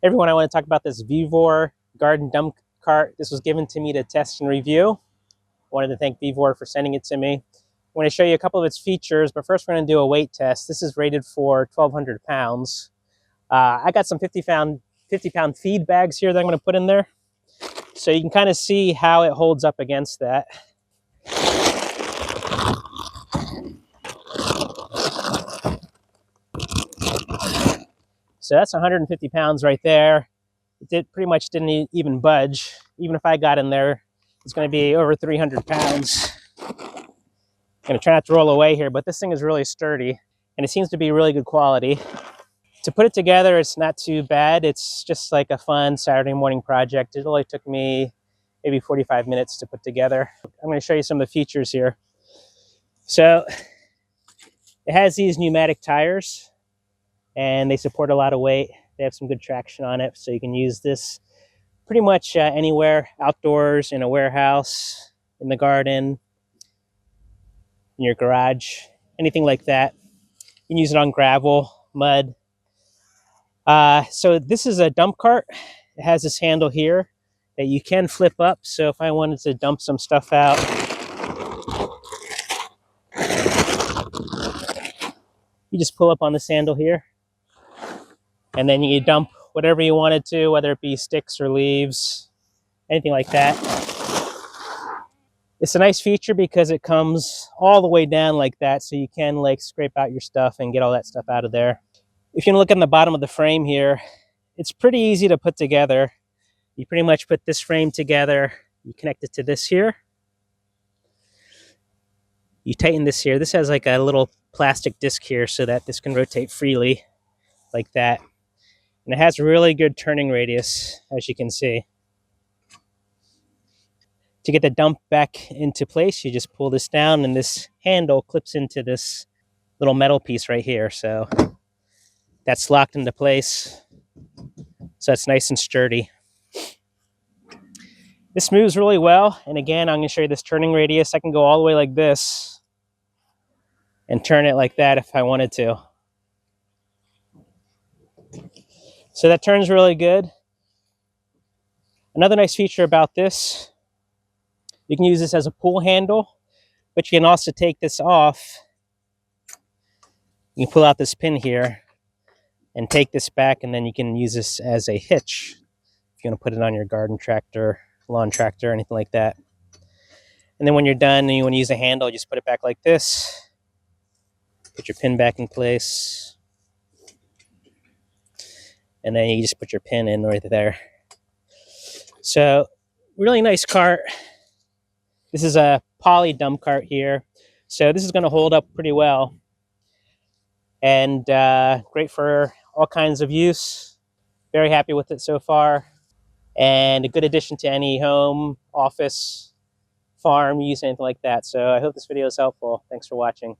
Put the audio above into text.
Everyone, I want to talk about this Vevor garden dump cart. This was given to me to test and review. I wanted to thank Vevor for sending it to me. I want to show you a couple of its features, but first we're going to do a weight test. This is rated for 1,200 pounds. I got some 50-pound feed bags here that I'm going to put in there, so you can kind of see how it holds up against that. So that's 150 pounds right there. It pretty much didn't even budge. Even if I got in there, it's going to be over 300 pounds. I'm going to try not to roll away here, but this thing is really sturdy, and it seems to be really good quality. To put it together, it's not too bad. It's just like a fun Saturday morning project. It only took me maybe 45 minutes to put together. I'm going to show you some of the features here. So it has these pneumatic tires, and they support a lot of weight. They have some good traction on it, so you can use this pretty much anywhere, outdoors, in a warehouse, in the garden, in your garage, anything like that. You can use it on gravel, mud. So this is a dump cart. It has this handle here that you can flip up. So if I wanted to dump some stuff out, you just pull up on this handle here, and then you dump whatever you wanted to, whether it be sticks or leaves, anything like that. It's a nice feature because it comes all the way down like that, so you can like scrape out your stuff and get all that stuff out of there. If you look on the bottom of the frame here, it's pretty easy to put together. You pretty much put this frame together, you connect it to this here, you tighten this here. This has like a little plastic disc here so that this can rotate freely like that. And it has a really good turning radius, as you can see. To get the dump back into place, you just pull this down, and this handle clips into this little metal piece right here. So that's locked into place. So that's nice and sturdy. This moves really well. And again, I'm going to show you this turning radius. I can go all the way like this and turn it like that if I wanted to. So that turns really good. Another nice feature about this, you can use this as a pull handle, but you can also take this off. You can pull out this pin here and take this back, and then you can use this as a hitch if you want to put it on your garden tractor, lawn tractor, anything like that. And then when you're done and you want to use a handle, you just put it back like this. Put your pin back in place. And then you just put your pin in right there. So, really nice cart. This is a poly dump cart here. So this is going to hold up pretty well. And great for all kinds of use. Very happy with it so far. And a good addition to any home, office, farm use, anything like that. So I hope this video is helpful. Thanks for watching.